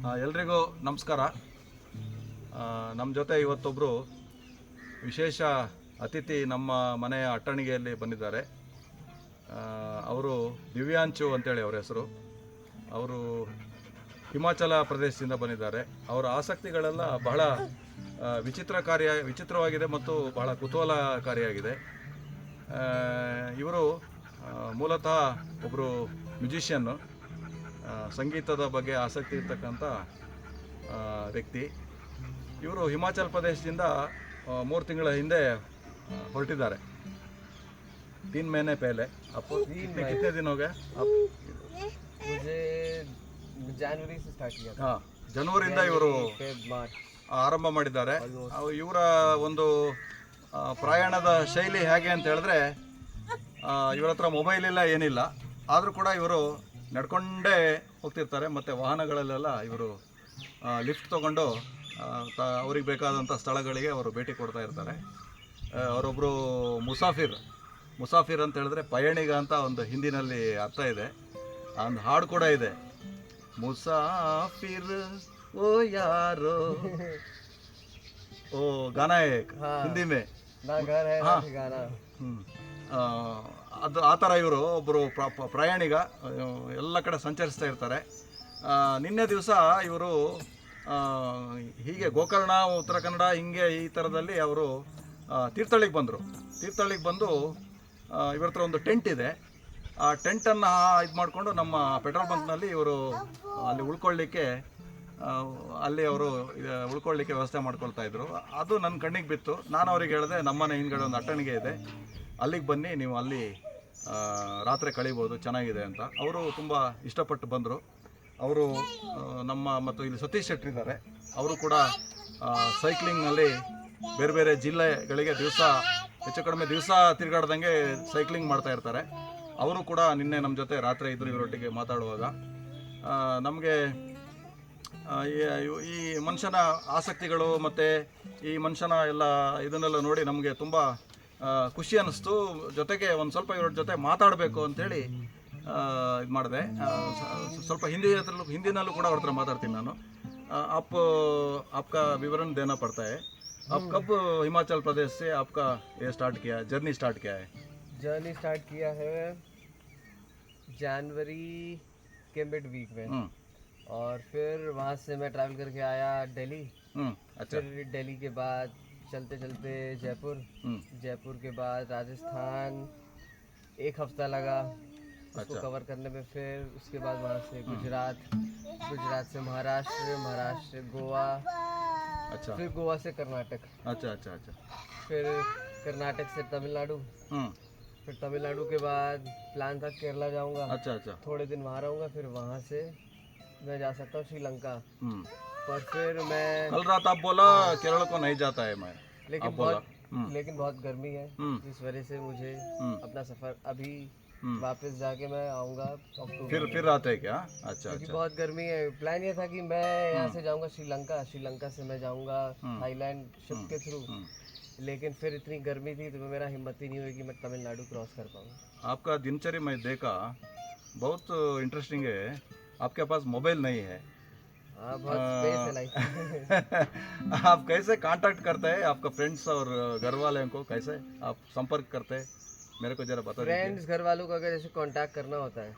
ಎಲ್ರಿಗೂ ನಮಸ್ಕಾರ. ನಮ್ಮ ಜೊತೆ ಇವತ್ತೊಬ್ಬರು ವಿಶೇಷ ಅತಿಥಿ ನಮ್ಮ ಮನೆಯ ಅಟ್ಟಣಿಗೆಯಲ್ಲಿ ಬಂದಿದ್ದಾರೆ. ಅವರು ದಿವ್ಯಾಂಚು ಅಂತೇಳಿ ಅವರ ಹೆಸರು. ಅವರು ಹಿಮಾಚಲ ಪ್ರದೇಶದಿಂದ ಬಂದಿದ್ದಾರೆ. ಅವರ ಆಸಕ್ತಿಗಳೆಲ್ಲ ಬಹಳ ವಿಚಿತ್ರವಾಗಿದೆ ಮತ್ತು ಬಹಳ ಕುತೂಹಲಕಾರಿಯಾಗಿದೆ. ಇವರು ಮೂಲತಃ ಒಬ್ಬರು ಮ್ಯೂಸಿಷಿಯನ್ನು, ಸಂಗೀತದ ಬಗ್ಗೆ ಆಸಕ್ತಿ ಇರ್ತಕ್ಕಂಥ ವ್ಯಕ್ತಿ. ಇವರು ಹಿಮಾಚಲ ಪ್ರದೇಶದಿಂದ 3 ತಿಂಗಳ ಹಿಂದೆ ಹೊರಟಿದ್ದಾರೆ. 3 महीने पहले. आपको कितने दिन हो गए? मुझे जनवरी से स्टार्ट किया था. ಹಾಂ, ಜನವರಿಯಿಂದ ಇವರು ಆರಂಭ ಮಾಡಿದ್ದಾರೆ. ಇವರ ಒಂದು ಪ್ರಯಾಣದ ಶೈಲಿ ಹೇಗೆ ಅಂತ ಹೇಳಿದ್ರೆ, ಇವರ ಹತ್ರ ಮೊಬೈಲ್ ಇಲ್ಲ, ಏನಿಲ್ಲ. ಆದರೂ ಕೂಡ ಇವರು ನಡ್ಕೊಂಡೇ ಹೋಗ್ತಿರ್ತಾರೆ. ಮತ್ತು ವಾಹನಗಳಲ್ಲೆಲ್ಲ ಇವರು ಲಿಫ್ಟ್ ತೊಗೊಂಡು ಅವ್ರಿಗೆ ಬೇಕಾದಂಥ ಸ್ಥಳಗಳಿಗೆ ಅವರು ಭೇಟಿ ಕೊಡ್ತಾ ಇರ್ತಾರೆ. ಅವರೊಬ್ಬರು ಮುಸಾಫಿರ್ ಅಂತ ಹೇಳಿದ್ರೆ ಪಯಣಿಗ ಅಂತ ಒಂದು ಹಿಂದಿನಲ್ಲಿ ಅರ್ಥ ಇದೆ. ಒಂದು ಹಾಡು ಕೂಡ ಇದೆ, ಮುಸಾಫಿರ್ ಓ ಯಾರೋ ಓ ಗಾನ ಹಿಂದಿ ಮೇ. ಅದು ಆ ಥರ ಇವರು ಒಬ್ಬರು ಪ್ರಯಾಣಿಗ, ಎಲ್ಲ ಕಡೆ ಸಂಚರಿಸ್ತಾ ಇರ್ತಾರೆ. ನಿನ್ನೆ ದಿವಸ ಇವರು ಹೀಗೆ ಗೋಕರ್ಣ, ಉತ್ತರ ಕನ್ನಡ, ಹಿಂಗೆ ಈ ಥರದಲ್ಲಿ ಅವರು ತೀರ್ಥಹಳ್ಳಿಗೆ ಬಂದು ಇವ್ರ ಹತ್ರ ಒಂದು ಟೆಂಟ್ ಇದೆ. ಆ ಟೆಂಟನ್ನು ಇದು ಮಾಡಿಕೊಂಡು ನಮ್ಮ ಪೆಟ್ರೋಲ್ ಬಂಕ್ನಲ್ಲಿ ಇವರು ಅಲ್ಲಿ ಉಳ್ಕೊಳ್ಳಿಕ್ಕೆ ವ್ಯವಸ್ಥೆ ಮಾಡ್ಕೊಳ್ತಾ ಇದ್ರು. ಅದು ನನ್ನ ಕಣ್ಣಿಗೆ ಬಿತ್ತು. ನಾನು ಅವ್ರಿಗೆ ಹೇಳಿದೆ, ನಮ್ಮನೆ ಹಿಂದ್ಗಡೆ ಒಂದು ಅಟ್ಟಣಿಗೆ ಇದೆ, ಅಲ್ಲಿಗೆ ಬನ್ನಿ, ನೀವು ಅಲ್ಲಿ ರಾತ್ರಿ ಕಳಿಬೋದು, ಚೆನ್ನಾಗಿದೆ ಅಂತ. ಅವರು ತುಂಬ ಇಷ್ಟಪಟ್ಟು ಬಂದರು. ಅವರು ಮತ್ತು ಇಲ್ಲಿ ಸತೀಶ್ ಶೆಟ್ಟಿ ಇದ್ದಾರೆ. ಅವರು ಕೂಡ ಸೈಕ್ಲಿಂಗ್ನಲ್ಲಿ ಬೇರೆ ಬೇರೆ ಜಿಲ್ಲೆಗಳಿಗೆ ಹೆಚ್ಚು ಕಡಿಮೆ ದಿವಸ ತಿರುಗಾಡ್ದಂಗೆ ಸೈಕ್ಲಿಂಗ್ ಮಾಡ್ತಾ ಇರ್ತಾರೆ. ಅವರು ಕೂಡ ನಿನ್ನೆ ನಮ್ಮ ಜೊತೆ ರಾತ್ರಿ ಇದ್ದರು. ಇವರೊಟ್ಟಿಗೆ ಮಾತಾಡುವಾಗ ನಮಗೆ ಈ ಮನುಷ್ಯನ ಆಸಕ್ತಿಗಳು ಮತ್ತು ಈ ಮನುಷ್ಯನ ಎಲ್ಲ ಇದನ್ನೆಲ್ಲ ನೋಡಿ ನಮಗೆ ತುಂಬ ಖುಷಿ ಅನ್ನಿಸ್ತು. ಜೊತೆಗೆ ಒಂದು ಸ್ವಲ್ಪ ಇವ್ರ ಜೊತೆ ಮಾತಾಡಬೇಕು ಅಂಥೇಳಿ ಇದು ಮಾಡಿದೆ. ಸ್ವಲ್ಪ ಹಿಂದಿನಲ್ಲೂ ಕೂಡ ಅವ್ರ ಹತ್ರ ಮಾತಾಡ್ತೀನಿ ನಾನು. आपका विवरण देना पड़ता है. आप कब हिमाचल प्रदेश से आपका ये जर्नी स्टार्ट किया है? जर्नी स्टार्ट किया है जनवरी के मिड वीक में, और फिर वहाँ से मैं ट्रैवल करके आया दिल्ली. अच्छा. फिर दिल्ली के बाद चलते चलते जयपुर के बाद राजस्थान, 1 हफ्ता लगा उसको कवर करने में. फिर उसके बाद वहाँ से गुजरात से महाराष्ट्र गोवा. अच्छा. फिर गोवा से कर्नाटक. अच्छा. फिर कर्नाटक से तमिलनाडु. फिर तमिलनाडु के बाद प्लान था केरला जाऊंगा. अच्छा. थोड़े दिन वहाँ रहूँगा. फिर वहाँ से मैं जा सकता हूँ श्रीलंका. पर फिर मैं कल रात आप बोला केरल को नहीं जाता है मैं, लेकिन बहुत गर्मी है, जिस वजह से मुझे अपना सफर अभी वापस जाके मैं आऊँगा अक्टूबर. फिर आते हैं क्या? अच्छा. बहुत गर्मी है. प्लान ये था कि मैं यहाँ से जाऊँगा श्रीलंका से मैं जाऊँगा थाईलैंड शिप के थ्रू. लेकिन फिर इतनी गर्मी थी तो मेरा हिम्मत ही नहीं हुई कि मैं तमिलनाडु क्रॉस कर पाऊँ. आपका दिनचर्या मैं देखा, बहुत इंटरेस्टिंग है. आपके पास मोबाइल नहीं है. बहुत स्पेस है लाइफ. आप कैसे कांटेक्ट करते हैं आपका फ्रेंड्स और घर वाले को? कैसे आप संपर्क करते हैं, मेरे को जरा बता दीजिए. फ्रेंड्स, घर वालों को अगर जैसे कांटेक्ट करना होता है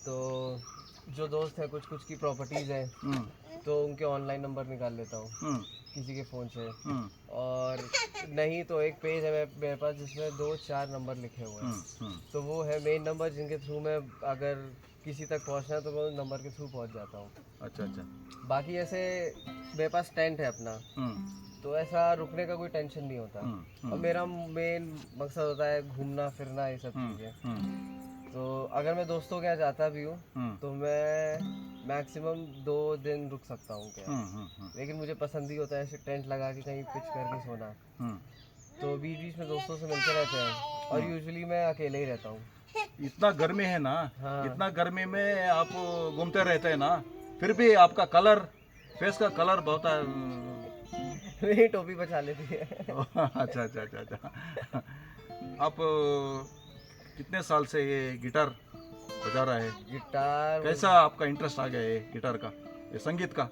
तो जो दोस्त है, कुछ की प्रॉपर्टीज है, तो उनके ऑनलाइन नंबर निकाल लेता हूँ किसी के फ़ोन से. और नहीं तो एक पेज है मेरे पास जिसमें 2-4 नंबर लिखे हुए हैं. तो वो है मेन नंबर जिनके थ्रू मैं अगर किसी तक पहुंचना है तो मैं उस नंबर के थ्रू पहुंच जाता हूँ. अच्छा. बाकी ऐसे मेरे पास टेंट है अपना, तो ऐसा रुकने का कोई टेंशन नहीं होता. और मेरा मेन मकसद होता है घूमना फिरना, ये सब चीज़ें. तो अगर मैं दोस्तों के यहाँ जाता भी हूँ तो मैं मैक्सिमम 2 दिन रुक सकता हूँ क्या. लेकिन मुझे पसंद ही होता है ऐसे टेंट लगा के कहीं पिच करके सोना. तो बीच बीच में दोस्तों से मिलते रहते हैं, और यूजुअली मैं अकेले ही रहता हूँ. इतना गर्मी है ना. इतना गर्मी में आप घूमते रहते हैं ना, फिर भी आपका कलर, फेस का कलर बहुत मेरी टोपी बचा लेती है. अच्छा. आप कितने साल से ये गिटार बजा रहा है? गिटार कैसा आपका इंटरेस्ट आ गया है गिटार का, ये संगीत का?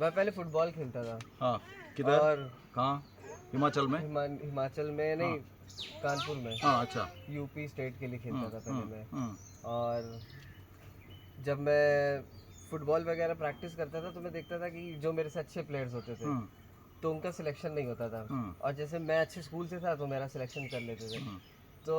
मैं पहले फुटबॉल खेलता था हाँ किधर और कहाँ हिमाचल में हिमाचल में नहीं, कानपुर में। हाँ अच्छा यूपी स्टेट के लिए खेलता था पहले मैं। हम्म, और जब मैं फुटबॉल वगैरह प्रैक्टिस करता था तो मैं देखता था कि जो मेरे से अच्छे प्लेयर्स होते थे हम्म, तो उनका सिलेक्शन नहीं होता था। हम्म, और जैसे मैं अच्छे स्कूल से था तो मेरा सिलेक्शन कर लेते थे। हम्म, तो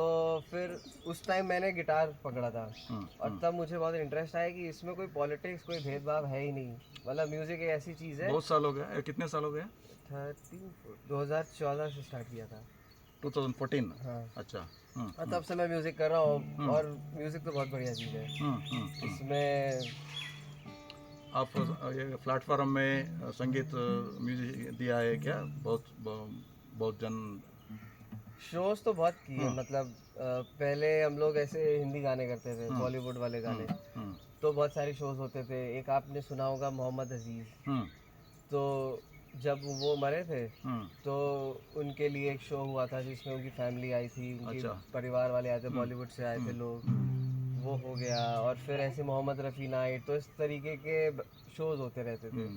फिर उस टाइम मैंने गिटार पकड़ा था हम्म, और तब मुझे बहुत इंटरेस्ट आया कि इसमें कोई पॉलिटिक्स कोई भेदभाव है ही नहीं। मतलब म्यूज़िक एक ऐसी चीज़ है। बहुत साल हो गए कितने साल हो गए 2014 से स्टार्ट किया था। 2014 हाँ। अच्छा और तब से मैं म्यूज़िक कर रहा हूँ और म्यूज़िक तो बहुत बढ़िया चीज़ है। इसमें आप ये प्लेटफॉर्म में संगीत म्यूजिक दिया है क्या बहुत जन शोज तो बहुत किए। मतलब पहले हम लोग ऐसे हिंदी गाने करते थे, बॉलीवुड वाले गाने। तो बहुत सारे शोज होते थे। एक आपने सुना होगा मोहम्मद अजीज। तो जब वो मरे थे तो उनके लिए एक शो हुआ था जिसमें उनकी फैमिली आई थी, उनकी परिवार वाले आए थे, बॉलीवुड से आए थे लोग। वो हो गया। और फिर ऐसे मोहम्मद रफ़ी नाइट, तो इस तरीके के शोज होते रहते थे।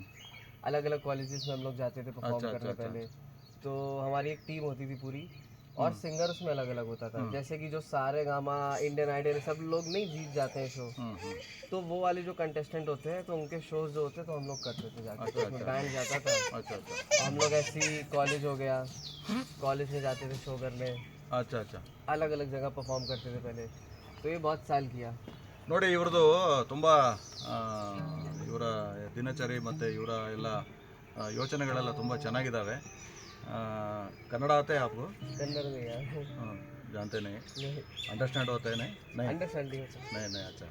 अलग अलग कॉलेजेस में हम लोग जाते थे परफॉर्म करने पहले। तो हमारी एक टीम होती थी पूरी और सिंगर उसमें अलग अलग होता था। जैसे कि जो सारे गामा, इंडियन आइडल, सब लोग नहीं जीत जाते हैं शो, तो वो वाले जो कंटेस्टेंट होते हैं तो उनके शोज जो होते हैं तो हम लोग करते थे जाके। तो उसमें बैंड जाता था। हम लोग ऐसी कॉलेज हो गया, कॉलेज में जाते थे शो करने। अच्छा अलग अलग जगह परफॉर्म करते थे पहले। तो ये बहुत साल किया। ನೋಡಿ ಇವ್ರದ್ದು ತುಂಬ ಇವರ ದಿನಚರಿ ಮತ್ತು ಇವರ ಎಲ್ಲ ಯೋಚನೆಗಳೆಲ್ಲ ತುಂಬ ಚೆನ್ನಾಗಿದ್ದಾವೆ कन्नड़ आते हैं आपको कन्नड़ में यार जानते नहीं अंडरस्टैंड होते हैं नहीं अंडरस्टैंडिंग नहीं नहीं अच्छा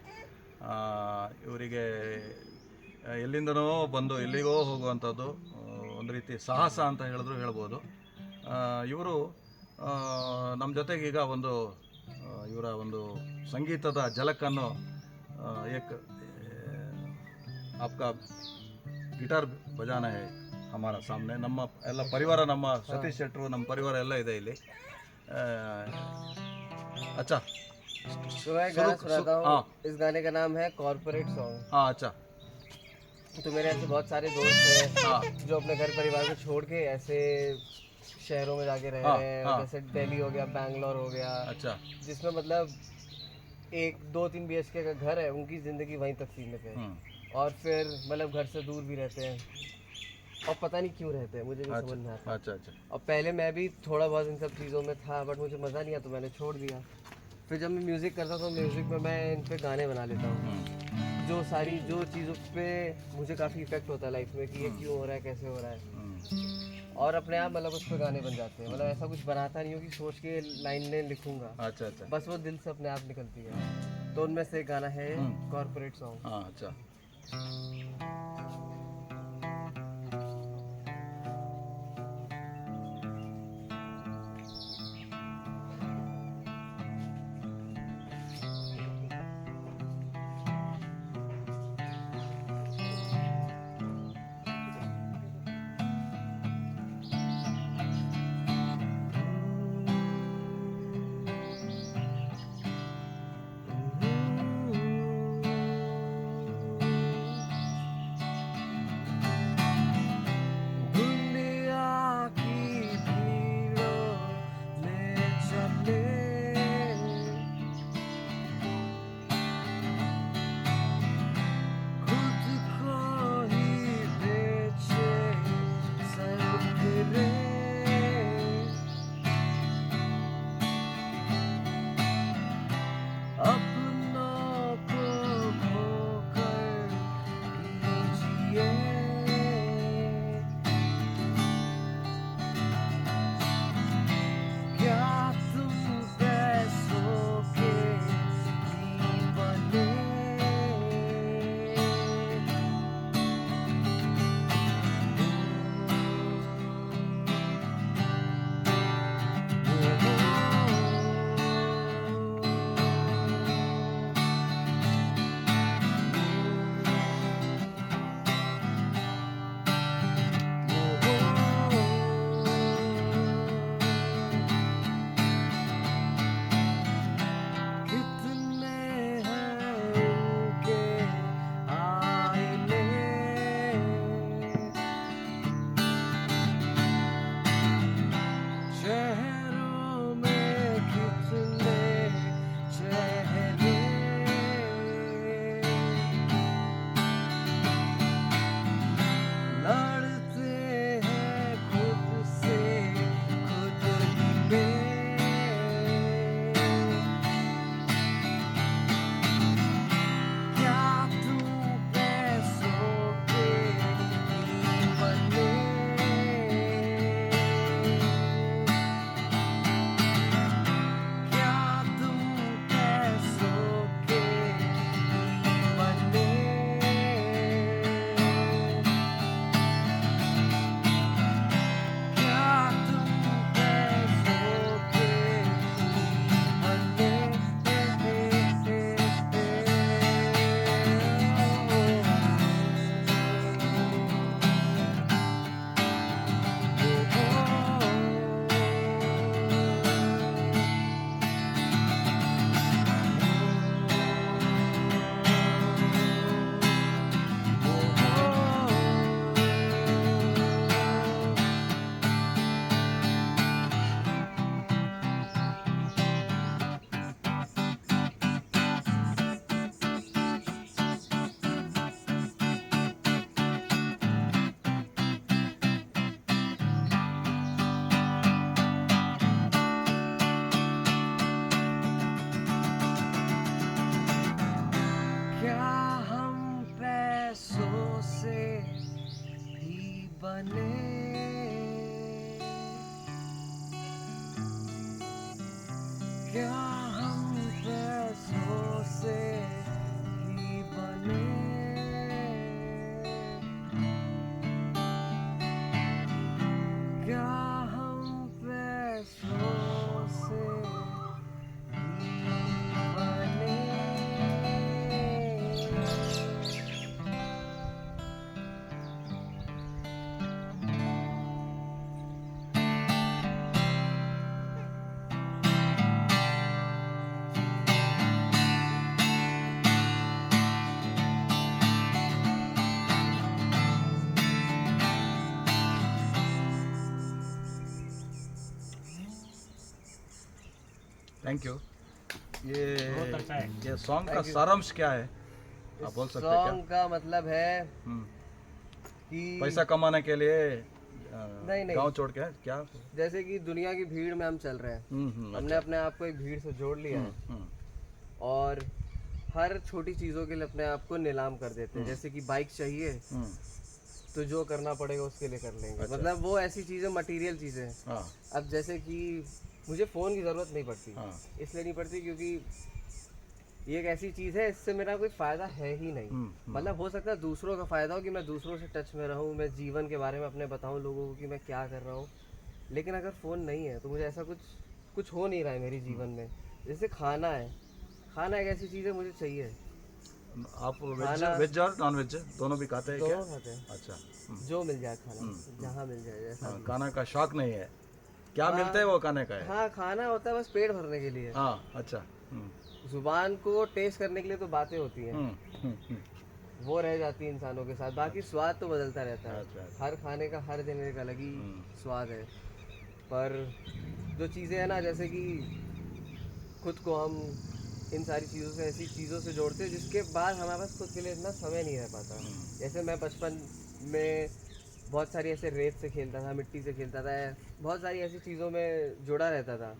ಇವರಿಗೆ ಎಲ್ಲಿಂದನೋ ಬಂದು ಎಲ್ಲಿಗೋ ಹೋಗುವಂಥದ್ದು ಒಂದು ರೀತಿ ಸಾಹಸ ಅಂತ ಹೇಳಿದ್ರು ಹೇಳ್ಬೋದು ಇವರು ನಮ್ಮ ಜೊತೆಗೆ ಈಗ ಒಂದು ಇವರ ಒಂದು ಸಂಗೀತದ झलकನ್ನು एक आपका ಗಿಟಾರ್ ಬಜಾನ है हमारा सामने ನಮ್ಮ ಎಲ್ಲ ಪರಿವಾರ ನಮ್ಮ ಸತೀಶ್ ಶೆಟ್ಟರು ನಮ್ಮ ಪರಿವಾರ ಎಲ್ಲ ಇದೆ ಇಲ್ಲಿ अच्छा तो मैं गाना सुनाता हूँ। इस गाने का नाम है कॉर्पोरेट सॉन्ग। हाँ अच्छा तो मेरे ऐसे बहुत सारे दोस्त हैं जो अपने घर परिवार को छोड़ के ऐसे शहरों में जाके रह रहे हैं। जैसे दिल्ली हो गया, बैंगलोर हो गया। अच्छा जिसमें मतलब 1-2-3 BHK का घर है, उनकी ज़िंदगी वहीं तक सीमित है। और फिर मतलब घर से दूर भी रहते हैं और पता नहीं क्यों रहते हैं, मुझे नहीं समझ में आता। अच्छा और पहले मैं भी थोड़ा बहुत इन सब चीज़ों में था बट मुझे मज़ा नहीं आता तो मैंने छोड़ दिया। फिर जब मैं म्यूज़िक करता हूँ तो म्यूज़िक में मैं इन पे गाने बना लेता हूँ जो सारी जो चीज़ों पे मुझे काफ़ी इफेक्ट होता है लाइफ में कि ये क्यों हो रहा है, कैसे हो रहा है। और अपने आप मतलब उस पर गाने बन जाते हैं। मतलब ऐसा कुछ बनाता नहीं हूँ कि सोच के लाइनें लिखूंगा। अच्छा बस वो दिल से अपने आप निकलती है। तो उनमें से एक गाना है कॉर्पोरेट सॉन्ग। अच्छा से ही बने, क्या हम पैसों से ही बने, क्या हम पैसों से ही बने। Thank you. बहुत अच्छा है। ये सॉन्ग का सारांश क्या है, आप बोल सकते हैं सॉन्ग का मतलब है क्या? कि पैसा कमाने के लिए नहीं। गांव छोड़ के क्या? जैसे कि दुनिया की भीड़ में हम चल रहे हैं, हमने अपने आप को एक भीड़ से जोड़ लिया है और हर छोटी चीज़ों के लिए अपने आप को नीलाम कर देते हैं। जैसे कि बाइक चाहिए तो जो करना पड़ेगा उसके लिए कर लेंगे। मतलब वो ऐसी चीज़ें, मटेरियल चीज़ें हैं। हाँ अब जैसे कि मुझे फ़ोन की ज़रूरत नहीं पड़ती, हाँ इसलिए नहीं पड़ती क्योंकि ये एक ऐसी चीज़ है, इससे मेरा कोई फ़ायदा है ही नहीं। मतलब हो सकता है दूसरों का फ़ायदा हो कि मैं दूसरों से टच में रहूँ, मैं जीवन के बारे में अपने बताऊँ लोगों को कि मैं क्या कर रहा हूँ। लेकिन अगर फ़ोन नहीं है तो मुझे ऐसा कुछ हो नहीं रहा है मेरे जीवन में। जैसे खाना है, खाना एक ऐसी चीज़ है मुझे चाहिए। आप खाना- वेज और नॉन वेज दोनों भी खाते हैं क्या? दोनों खाते हैं, अच्छा। जो मिल जाए खाना, जहाँ मिल जाए जैसा हाँ, भी। खाना का शौक नहीं है, क्या हाँ। मिलता है वो खाने का है। हाँ, खाना होता है बस पेट भरने के लिए। हाँ अच्छा। जुबान को टेस्ट करने के लिए तो बातें होती हैं, हम्म। वो रह जाती है इंसानों के साथ। बाकी स्वाद तो बदलता रहता है। अच्छा। हर खाने का हर दिन एक अलग ही स्वाद है। पर जो चीज़ें हैं ना, जैसे कि खुद को हम इन सारी चीज़ों से, ऐसी चीज़ों से जोड़ते हैं जिसके बाद हमारे पास खुद के लिए इतना समय नहीं रह पाता। जैसे मैं बचपन में बहुत सारी ऐसे रेत से खेलता था, मिट्टी से खेलता था, बहुत सारी ऐसी चीज़ों में जुड़ा रहता था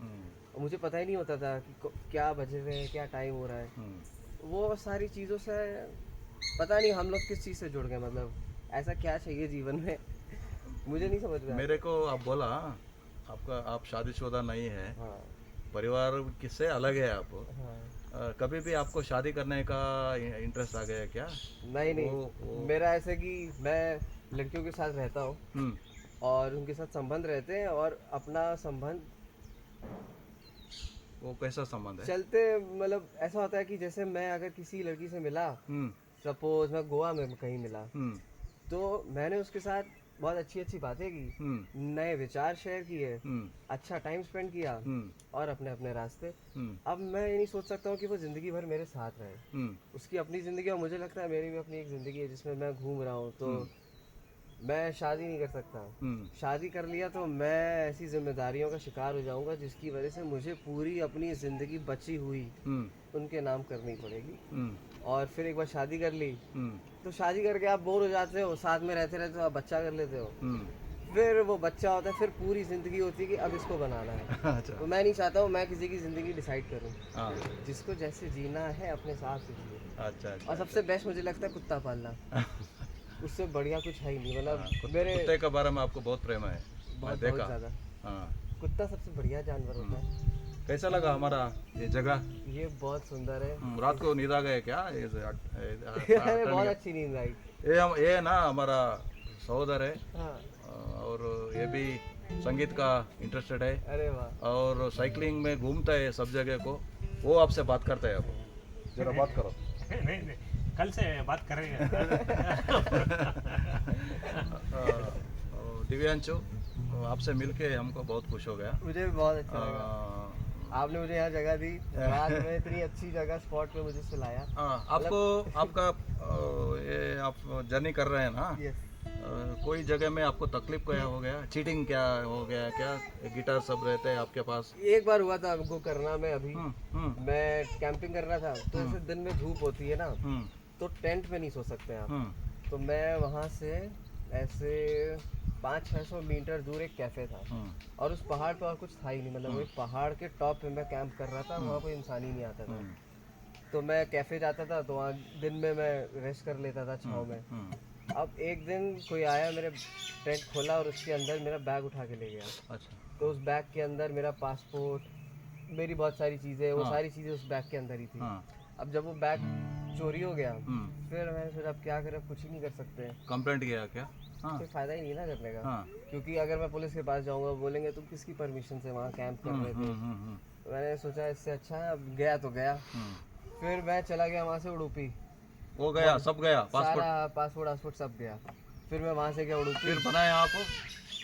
और मुझे पता ही नहीं होता था कि क्या बजे हुए हैं, क्या टाइम हो रहा है। वो सारी चीज़ों से पता नहीं हम लोग किस चीज़ से जुड़ गए। मतलब ऐसा क्या चाहिए जीवन में मुझे नहीं समझ में आता। मेरे को आप बोला आप शादीशुदा नहीं है, हाँ परिवार किससे अलग है आप, हाँ। कभी भी आपको शादी करने का इंटरेस्ट आ गया है क्या? नहीं, मेरा ऐसे कि मैं लड़कियों के साथ रहता हूँ और उनके साथ संबंध रहते हैं और अपना संबंध वो कैसा संबंध है? चलते, मतलब ऐसा होता है कि जैसे मैं अगर किसी लड़की से मिला, सपोज मैं गोवा में कहीं मिला, तो मैंने उसके साथ बहुत अच्छी अच्छी बातें की, नए विचार शेयर किए, अच्छा टाइम स्पेंड किया और अपने अपने रास्ते। अब मैं ये नहीं सोच सकता हूँ कि वो ज़िंदगी भर मेरे साथ रहे। उसकी अपनी ज़िंदगी और मुझे लगता है मेरी भी अपनी एक ज़िंदगी है जिसमें मैं घूम रहा हूँ। तो मैं शादी नहीं कर सकता। शादी कर लिया तो मैं ऐसी जिम्मेदारियों का शिकार हो जाऊंगा जिसकी वजह से मुझे पूरी अपनी ज़िंदगी बची हुई उनके नाम करनी पड़ेगी। और फिर एक बार शादी कर ली तो शादी करके आप बोर हो जाते हो, साथ में रहते रहते हो, आप बच्चा कर लेते हो, फिर वो बच्चा होता है, फिर पूरी ज़िंदगी होती है कि अब इसको बनाना है। अच्छा। तो मैं नहीं चाहता हूँ मैं किसी की ज़िंदगी डिसाइड करूँ। हाँ। जिसको जैसे जीना है अपने हिसाब से जिए। अच्छा। और सबसे बेस्ट मुझे लगता है कुत्ता पालना, उससे बढ़िया कुछ है ही नहीं। मतलब मेरे कुत्ते के बारे में आपको बहुत प्रेम है, मैं बहुत देखा। ज़्यादा। हाँ। कुत्ता सबसे बढ़िया जानवर होता है। कैसा लगा हमारा ये जगह? ये बहुत सुंदर है। रात को नींद आ गए क्या? अरे बहुत अच्छी नींद आई। ये ना हमारा सहोदर है हाँ। और ये भी संगीत का इंटरेस्टेड है अरे वाह। और साइकिलिंग में घूमता है सब जगह को। वो आपसे बात करता है, अब जरा बात करो। नहीं, कल से बात करेंगे। दिव्यांशु, आपसे मिलके हमको बहुत खुश हो गया। मुझे भी बहुत अच्छा लगा। आपने मुझे यहाँ जगह दी, रात में इतनी अच्छी जगह स्पॉट पे मुझे सुलाया। आपको आपका ये आप जर्नी कर रहे हैं ना, यस। कोई जगह में आपको तकलीफ क्या हो गया, चीटिंग क्या हो गया क्या? गिटार सब रहते हैं आपके पास? एक बार हुआ था हमको करना में, अभी मैं कैंपिंग कर रहा था तो ऐसे दिन में धूप होती है ना, तो टेंट में नहीं सो सकते आप। तो मैं वहाँ से ऐसे 500-600 मीटर दूर एक कैफ़े था और उस पहाड़ पे और कुछ था ही नहीं। मतलब एक पहाड़ के टॉप पे मैं कैंप कर रहा था, वहाँ कोई इंसान ही नहीं आता था। तो मैं कैफ़े जाता था तो वहाँ दिन में मैं रेस्ट कर लेता था छाँव में। अब एक दिन कोई आया, मेरे टेंट खोला और उसके अंदर मेरा बैग उठा के ले गया। अच्छा तो उस बैग के अंदर मेरा पासपोर्ट, मेरी बहुत सारी चीज़ें, वो सारी चीज़ें उस बैग के अंदर ही थी। हाँ अब जब वो बैग चोरी हो गया, फिर मैंने सोचा अब क्या करें, कुछ ही नहीं कर सकते, कंप्लेंट किया क्या? हाँ कोई फ़ायदा ही नहीं ना करने का। हाँ क्योंकि अगर मैं पुलिस के पास जाऊंगा, बोलेंगे तुम किसकी परमिशन से वहाँ कैंप कर रहे थे। तो मैंने सोचा इससे अच्छा है, अब गया तो गया। फिर मैं चला गया वहाँ से उडुपी, हो गया, सब गया, पासपोर्ट सारा पासपोर्ट सब गया। फिर मैं वहाँ से गया उडुपी, फिर बनाए आप?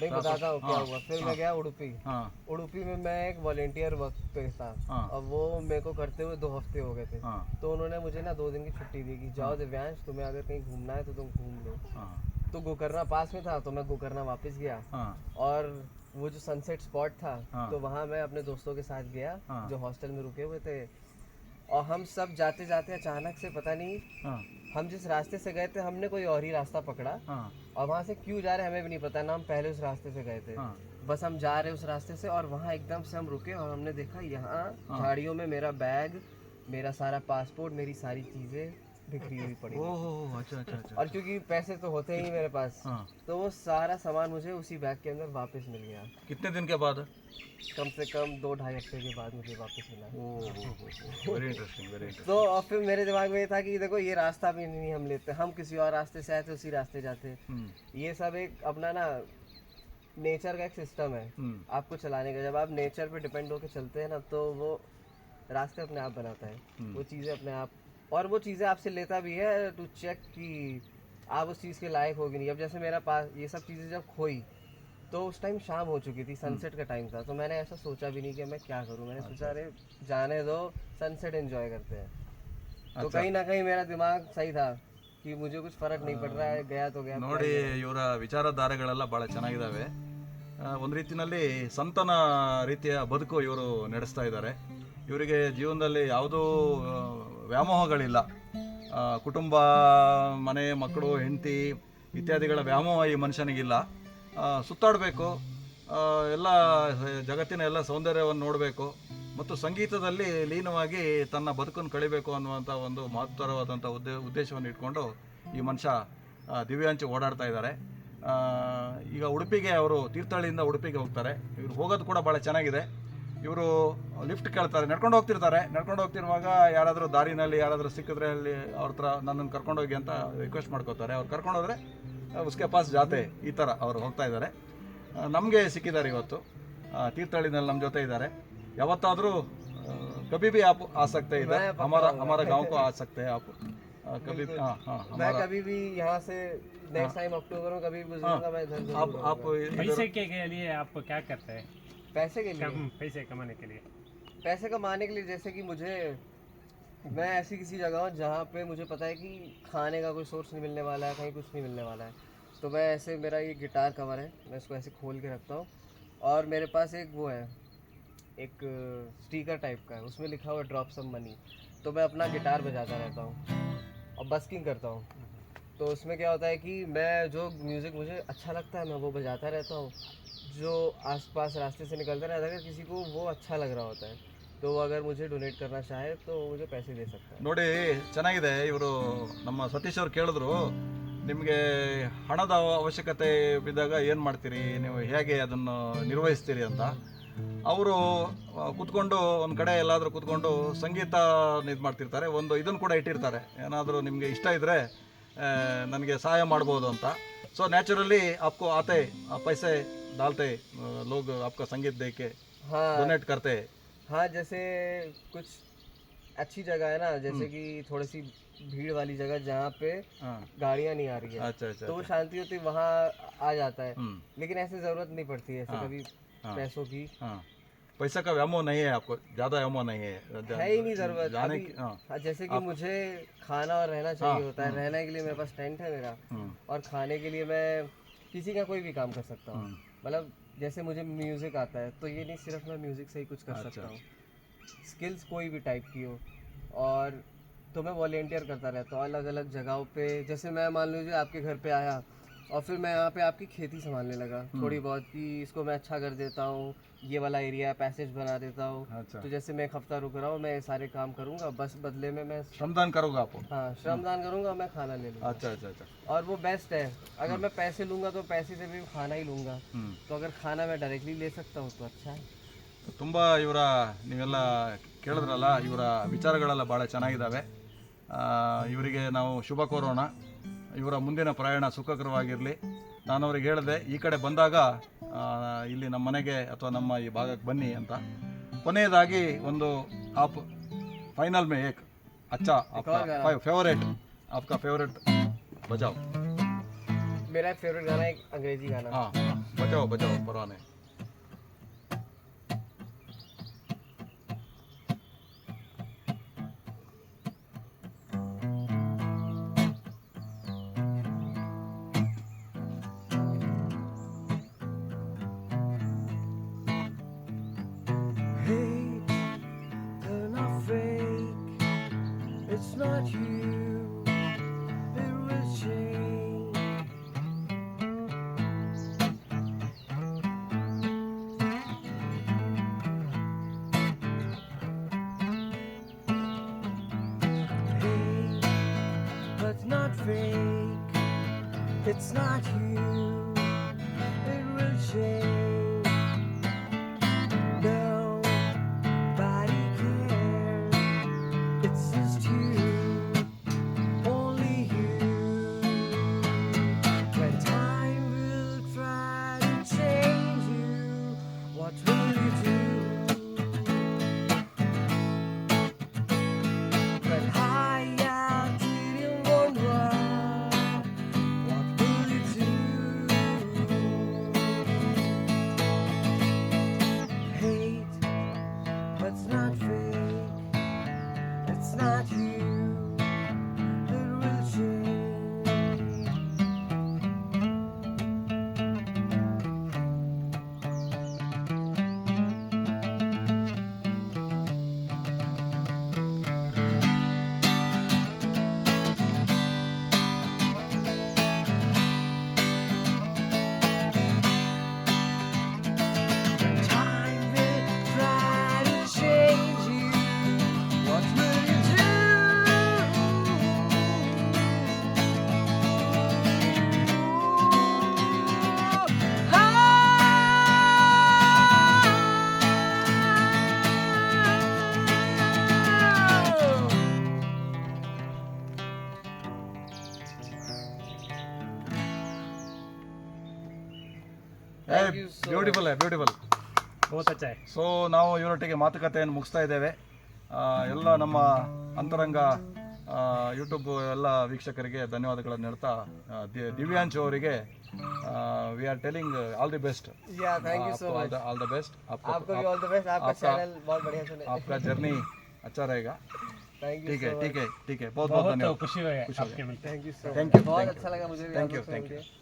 नहीं बताता हूँ क्या हुआ। फिर मैं गया उडुपी। हाँ उडुपी में मैं एक वॉलेंटियर वर्क पे था। हाँ। अब वो मेरे को करते हुए 2 हफ्ते हो गए थे। हाँ तो उन्होंने मुझे ना 2 दिन की छुट्टी दी कि जाओ दिव्यांश, तुम्हें अगर कहीं घूमना है तो तुम घूम लो। हाँ तो गोकर्णा पास में था, तो मैं गोकर्णा वापस गया। हाँ और वो जो सनसेट स्पॉट था, हाँ। तो वहाँ मैं अपने दोस्तों के साथ गया, हाँ। जो हॉस्टल में रुके हुए थे। और हम सब जाते जाते अचानक से पता नहीं, हाँ हम जिस रास्ते से गए थे हमने कोई और ही रास्ता पकड़ा। हाँ और वहाँ से क्यों जा रहे हैं हमें भी नहीं पता ना, हम पहले उस रास्ते से गए थे। हाँ बस हम जा रहे उस रास्ते से, और वहाँ एकदम से हम रुके और हमने देखा यहाँ झाड़ियों में मेरा बैग, मेरा सारा पासपोर्ट, मेरी सारी चीज़ें बिखरी हुई पड़ी। ओह अच्छा अच्छा अच्छा। और क्योंकि पैसे तो होते ही मेरे पास, हाँ तो वो सारा सामान मुझे उसी बैग के अंदर वापस मिल गया। कितने दिन के बाद? कम से कम 2-2.5 हफ्ते के बाद मुझे वापस मिला। Oh very interesting very interesting. तो और फिर मेरे दिमाग में ये था कि देखो ये रास्ता भी नहीं हम लेते, हम किसी और रास्ते से आए थे, उसी रास्ते जाते। ये सब एक अपना ना नेचर का एक सिस्टम है आपको चलाने का। जब आप नेचर पे डिपेंड होकर चलते हैं ना, तो वो रास्ते अपने आप बनाता है, वो चीज़ें अपने आप, और वो चीज़ें आपसे लेता भी है टू चेक कि आप उस चीज़ के लायक होगी नहीं। अब जैसे मेरा पास ये सब चीज़ें जब खोई, तो उस टाइम शाम हो चुकी थी, सनसेट का टाइम था। तो मैंने ऐसा सोचा भी नहीं कि मैं क्या करूं, मैंने सोचा अरे जाने दो, सनसेट एंजॉय करते हैं। तो कहीं ना कहीं मेरा दिमाग सही था कि मुझे कुछ फर्क नहीं पड़ रहा है, गया तो गया। ನೋಡಿ ಇವರ ವಿಚಾರಧಾರೆಗಳೆಲ್ಲ ಭಾಳ ಚೆನ್ನಾಗಿದ್ದಾವೆ. ಒಂದು ರೀತಿಯಲ್ಲಿ ಸಂತನ ರೀತಿಯ ಬದುಕು ಇವರು ನಡೆಸ್ತಾ ಇದ್ದಾರೆ. ಇವರಿಗೆ ಜೀವನದಲ್ಲಿ ಯಾವುದೂ ವ್ಯಾಮೋಹಗಳಿಲ್ಲ. ಕುಟುಂಬ, ಮನೆ, ಮಕ್ಕಳು, ಹೆಂಡತಿ ಇತ್ಯಾದಿಗಳ ವ್ಯಾಮೋಹ ಈ ಮನುಷ್ಯನಿಗಿಲ್ಲ. ಸುತ್ತಾಡಬೇಕು, ಎಲ್ಲ ಜಗತ್ತಿನ ಎಲ್ಲ ಸೌಂದರ್ಯವನ್ನು ನೋಡಬೇಕು ಮತ್ತು ಸಂಗೀತದಲ್ಲಿ ಲೀನವಾಗಿ ತನ್ನ ಬದುಕನ್ನು ಕಳಿಬೇಕು ಅನ್ನುವಂಥ ಒಂದು ಮಹತ್ತರವಾದಂಥ ಉದ್ದೇಶವನ್ನು ಇಟ್ಕೊಂಡು ಈ ಮನುಷ್ಯ ದಿವ್ಯಾಂಚ ಓಡಾಡ್ತಾ ಇದ್ದಾರೆ. ಈಗ ಉಡುಪಿಗೆ ಅವರು ತೀರ್ಥಹಳ್ಳಿಯಿಂದ ಉಡುಪಿಗೆ ಹೋಗ್ತಾರೆ. ಇವರು ಹೋಗೋದು ಕೂಡ ಭಾಳ ಚೆನ್ನಾಗಿದೆ. ಇವರು ಲಿಫ್ಟ್ ಕೇಳ್ತಾರೆ, ನಡ್ಕೊಂಡು ಹೋಗ್ತಿರ್ತಾರೆ. ನಡ್ಕೊಂಡು ಹೋಗ್ತಿರುವಾಗ ಯಾರಾದರೂ ದಾರಿನಲ್ಲಿ ಯಾರಾದರೂ ಸಿಕ್ಕಿದ್ರೆ ಅಲ್ಲಿ ಅವ್ರ ಹತ್ರ ನನ್ನನ್ನು ಕರ್ಕೊಂಡೋಗಿ ಅಂತ ರಿಕ್ವೆಸ್ಟ್ ಮಾಡ್ಕೋತಾರೆ. ಅವ್ರು ಕರ್ಕೊಂಡೋದ್ರೆ ಉಸ್ಕೆ ಪಾಸ್ ಜಾತೆ, ಈ ಥರ ಅವರು ಹೋಗ್ತಾ ಇದ್ದಾರೆ. ನಮಗೆ ಸಿಕ್ಕಿದ್ದಾರೆ ಇವತ್ತು, ತೀರ್ಥಹಳ್ಳಿನಲ್ಲಿ ನಮ್ಮ ಜೊತೆ ಇದ್ದಾರೆ. ಯಾವತ್ತಾದರೂ कभी भी आप आ सकते हैं इधर, हमारा गांव को आ सकते हैं आप कभी। हाँ हाँ मैं कभी भी यहाँ से नेक्स्ट टाइम अक्टूबर में कभी भी गुजरूंगा, मैं इधर जरूर आप आऊंगा। पैसे के लिए आप क्या करते हैं? पैसे के लिए, पैसे कमाने के लिए? पैसे कमाने के लिए जैसे कि मुझे, मैं ऐसी किसी जगह हूँ जहाँ पे मुझे पता है कि खाने का कोई सोर्स नहीं मिलने वाला है, कहीं कुछ नहीं मिलने वाला है। तो मैं ऐसे, मेरा ये गिटार कवर है, मैं इसको ऐसे खोल के रखता हूँ, और मेरे पास एक वो है, एक स्टिकर टाइप का है, उसमें लिखा हुआ ड्रॉप सम मनी। तो मैं अपना गिटार बजाता रहता हूँ और बस्किंग करता हूँ। तो उसमें क्या होता है कि मैं जो म्यूज़िक मुझे अच्छा लगता है मैं वो बजाता रहता हूँ। जो आसपास रास्ते से निकलता रहता है, अगर किसी को वो अच्छा लग रहा होता है तो वो अगर मुझे डोनेट करना चाहे तो मुझे पैसे दे सकता है। ನೋಡಿ ಚೆನ್ನಾಗಿದೆ. ಇವರು ನಮ್ಮ ಸತೀಶ್ ಅವ್ರು ಕೇಳಿದ್ರು, ನಿಮಗೆ ಹಣದ ಅವಶ್ಯಕತೆ ಬಿದ್ದಾಗ ಏನು ಮಾಡ್ತೀರಿ, ನೀವು ಹೇಗೆ ಅದನ್ನು ನಿರ್ವಹಿಸ್ತೀರಿ ಅಂತ. ಅವರು ಕೂತ್ಕೊಂಡು ಒಂದು ಕಡೆ ಎಲ್ಲಾದರೂ ಕೂತ್ಕೊಂಡು ಸಂಗೀತ ಇದು ಮಾಡ್ತಿರ್ತಾರೆ. ಒಂದು ಇದನ್ನು ಕೂಡ ಇಟ್ಟಿರ್ತಾರೆ, ಏನಾದರೂ ನಿಮಗೆ ಇಷ್ಟ ಇದ್ದರೆ ನನಗೆ ಸಹಾಯ ಮಾಡ್ಬೋದು ಅಂತ. ಸೊ ನ್ಯಾಚುರಲಿ आपको आते पैसे डालते लोग आपका संगीत देख के डोनेट करते। हाँ, जैसे कुछ अच्छी जगह है ना, जैसे कि थोड़ी सी भीड़ वाली जगह जहाँ पे गाड़ियाँ नहीं आ रही है, अच्छा अच्छा, तो वो शांति होती है, वहाँ आ जाता है। लेकिन ऐसे ज़रूरत नहीं पड़ती है ऐसे कभी पैसों की। हाँ, पैसा का व्यामोह नहीं है आपको, ज़्यादा व्यामोह नहीं है, है ही नहीं ज़रूरत जाने अभी। की। हाँ हाँ, जैसे कि मुझे खाना और रहना चाहिए होता है, रहने के लिए मेरे पास टेंट है मेरा, और खाने के लिए मैं किसी का कोई भी काम कर सकता हूँ। मतलब जैसे मुझे म्यूज़िक आता है, तो ये नहीं सिर्फ मैं म्यूज़िक से ही कुछ कर सकता हूँ, स्किल्स कोई भी टाइप की हो। और तो मैं वॉलेंटियर करता रहता हूँ अलग अलग जगहों पे। जैसे मैं मान लीजिए आपके घर पे आया और फिर मैं यहाँ पे आपकी खेती संभालने लगा थोड़ी बहुत कि इसको मैं अच्छा कर देता हूँ, ये वाला एरिया पैसेज बना देता हूँ। अच्छा, तो जैसे मैं एक हफ्ता रुक रहा हूँ, मैं ये सारे काम करूँगा, बस बदले में मैं श्रमदान करोगे आप? हाँ श्रमदान करूँगा, मैं खाना ले लूँगा। अच्छा अच्छा अच्छा। और वो बेस्ट है। अगर मैं पैसे लूँगा तो पैसे से भी खाना ही लूँगा, हम्म। तो अगर खाना मैं डायरेक्टली ले सकता हूँ तो अच्छा है। ತುಂಬ ಇವರ ನೀವೆಲ್ಲ ಕೇಳಿದ್ರಲ್ಲ, ಇವರ ವಿಚಾರಗಳೆಲ್ಲ ಭಾಳ ಚೆನ್ನಾಗಿದ್ದಾವೆ. ಇವರಿಗೆ ನಾವು ಶುಭ ಕೋರೋಣ. ಇವರ ಮುಂದಿನ ಪ್ರಯಾಣ ಸುಖಕರವಾಗಿರಲಿ. ನಾನು ಅವ್ರಿಗೆ ಹೇಳಿದೆ ಈ ಕಡೆ ಬಂದಾಗ ಇಲ್ಲಿ ನಮ್ಮ ಮನೆಗೆ ಅಥವಾ ನಮ್ಮ ಈ ಭಾಗಕ್ಕೆ ಬನ್ನಿ ಅಂತ. ಕೊನೆಯದಾಗಿ ಒಂದು ಆಪ್ ಫೈನಲ್ ಮೇ ಏಕ್ ಅಚ್ಚಾ आपका फेवरेट, आपका फेवरेट बजाओ. मेरा फेवरेट गाना एक अंग्रेजी गाना। हाँ बजाओ बजाओ पुराने. It's not you, it will change. Hey, but not fake. It's not you, it will change. Nobody cares. It's just you, only you. When time will try to change you, what will you do? When high altitude won't run, what will you do? Hate, but not fake. It's not you, it will change. Time will try to change you. What will you do? Thank you so beautiful beautiful. बहुत अच्छा है. So ನಾವು ಇವರೊಟ್ಟಿಗೆ ಮಾತುಕತೆಯನ್ನು ಮುಗಿಸ್ತಾ ಇದ್ದೇವೆ. ಎಲ್ಲ ನಮ್ಮ ಅಂತರಂಗ ಯೂಟ್ಯೂಬ್ ಎಲ್ಲ ವೀಕ್ಷಕರಿಗೆ ಧನ್ಯವಾದಗಳನ್ನು ಹೇಳ್ತಾ ದಿವ್ಯಾಂಶು ಅವರಿಗೆ we are telling all the best. Yeah, thank you so much. All the best. आपको भी ऑल द बेस्ट। आपका चैनल बहुत बढ़िया चले। आपका जर्नी अच्छा रहेगा. थैंक यू ठीक है so ठीक much। है ठीक है. बहुत बहुत बहुत धन्यवाद. खुशी हुई खुशी हो आपके मिलते. Thank you so Thank much. you, बहुत thank you. अच्छा लगा मुझे भी Thank you, आपसे thank you. मिलके।